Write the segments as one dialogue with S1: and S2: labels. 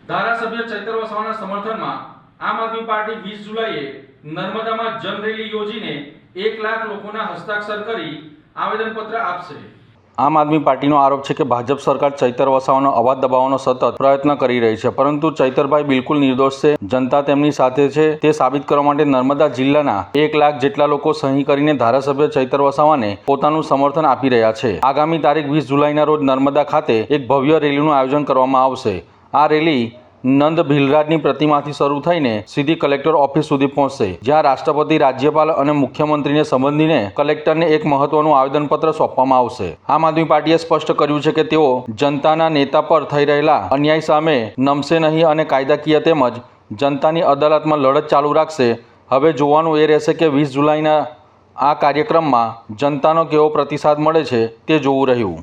S1: ધારાસભ્ય ચૈતર વસાવાના સમર્થનમાં આમ આદમી પાર્ટી 20 જુલાઈએ નર્મદામાં જન રેલી યોજીને 1 લાખ લોકોના હસ્તાક્ષર કરી આવેદનપત્ર આપશે। આમ આદમી પાર્ટીનો આરોપ છે કે ભાજપ સરકાર ચૈતર વસાવાનો અવાજ દબાવવાનો સતત પ્રયત્ન કરી રહી છે, પરંતુ ચૈતરભાઈ બિલકુલ નિર્દોષ છે। જનતા તેમની સાથે છે તે સાબિત કરવા માટે નર્મદા જિલ્લાના 1 લાખ જેટલા લોકો સહી કરીને ધારાસભ્ય ચૈતર વસાવાને પોતાનું સમર્થન આપી રહ્યા છે। આગામી તારીખ 20 જુલાઈના રોજ નર્મદા ખાતે એક ભવ્ય રેલીનું આયોજન કરવામાં આવશે। આ રેલી નંદ ભીલરાજની પ્રતિમાથી શરૂ થઈને સીધી કલેક્ટર ઓફિસ સુધી પહોંચશે, જ્યાં રાષ્ટ્રપતિ, રાજ્યપાલ અને મુખ્યમંત્રીને સંબોધીને કલેક્ટરને એક મહત્વનું આવેદનપત્ર સોંપવામાં આવશે। આમ આદમી પાર્ટીએ સ્પષ્ટ કર્યું છે કે તેઓ જનતાના નેતા પર થઈ રહેલા અન્યાય સામે નમશે નહીં અને કાયદાકીય તેમજ જનતાની અદાલતમાં લડત ચાલુ રાખશે। હવે જોવાનું એ રહેશે કે 20 જુલાઈના આ કાર્યક્રમમાં જનતાનો કેવો પ્રતિસાદ મળે છે તે જોવું રહ્યું।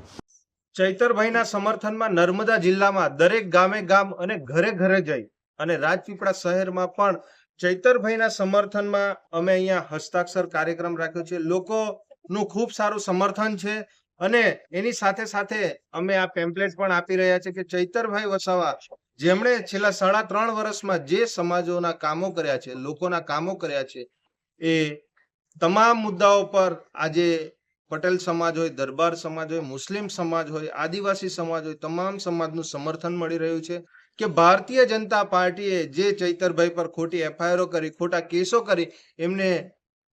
S2: ચૈતરભાઈના સમર્થનમાં નર્મદા જિલ્લામાં દરેક ગામે ગામ અને ઘરે ઘરે જઈ અને રાજપીપળા શહેરમાં પણ ચૈતરભાઈના સમર્થનમાં અમે અહીંયા હસ્તાક્ષર કાર્યક્રમ રાખ્યો છે। લોકોનું ખૂબ સારું સમર્થન છે અને એની સાથે સાથે અમે આ પેમ્પલેટ પણ આપી રહ્યા છે કે ચૈતરભાઈ વસાવા જેમણે છેલ્લા 3.5 વર્ષમાં જે સમાજોના કામો કર્યા છે, લોકોના કામો કર્યા છે, એ તમામ મુદ્દાઓ પર આજે પટેલ સમાજ હોય, દરબાર સમાજ હોય, મુસ્લિમ સમાજ હોય, આદિવાસી સમાજ હોય, તમામ સમાજનું સમર્થન મળી રહ્યું છે કે ભારતીય જનતા પાર્ટીએ જે ચૈતરભાઈ પર ખોટી એફઆઈઆર કરી, ખોટા કેસો કરી, એમને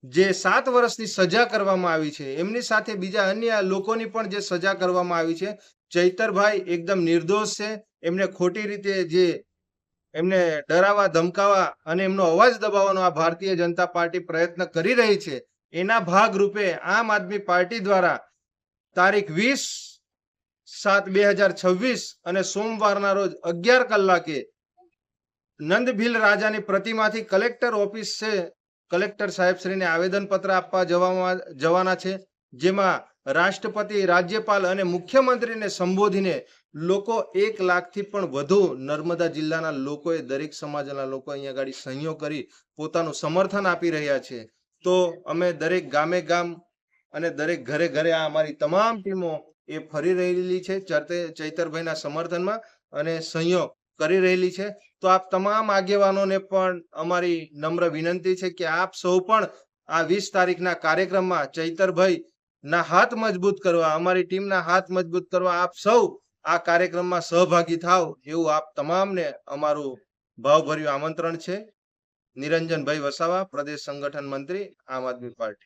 S2: જે 7 વર્ષની સજા કરવામાં આવી છે, એમની સાથે બીજા અન્ય લોકોની પણ જે સજા કરવામાં આવી છે, ચૈતરભાઈ એકદમ નિર્દોષ છે। એમને ખોટી રીતે જે એમને ડરાવવા, ધમકાવવા અને એમનો અવાજ દબાવવાનો આ ભારતીય જનતા પાર્ટી પ્રયત્ન કરી રહી છે, એના ભાગરૂપે આમ આદમી પાર્ટી દ્વારા તારીખ 20/7/2026 અને સોમવારના રોજ 11 કલાકે નંદ ભીલ રાજાની પ્રતિમાથી કલેક્ટર ઓફિસ છે, કલેક્ટર સાહેબશ્રીને આવેદનપત્ર આપવા જવાના છે, જેમાં રાષ્ટ્રપતિ, રાજ્યપાલ અને મુખ્યમંત્રીને સંબોધીને લોકો 1 લાખથી પણ વધુ નર્મદા જિલ્લાના લોકોએ, દરેક સમાજના લોકો અહીંયા ગાડી સહીઓ કરી પોતાનું સમર્થન આપી રહ્યા છે। તો અમે દરેક ગામે ગામ અને દરેક ઘરે ઘરે આ અમારી તમામ ટીમો એ ફરી રહેલી છે ચૈતરભાઈના સમર્થનમાં અને સહયોગ કરી રહેલી છે। તો આપ તમામ આગેવાનોને પણ અમારી નમ્ર વિનંતી છે કે આપ સૌ પણ આ 20 તારીખના કાર્યક્રમમાં ચૈતરભાઈ ના હાથ મજબૂત કરવા, અમારી ટીમના હાથ મજબૂત કરવા આપ સૌ આ કાર્યક્રમમાં સહભાગી થાવ એવું આપ તમામને અમારું ભાવભર્યું આમંત્રણ છે। નિરંજનભાઈ વસાવા, પ્રદેશ સંગઠન મંત્રી, આમ આદમી પાર્ટી।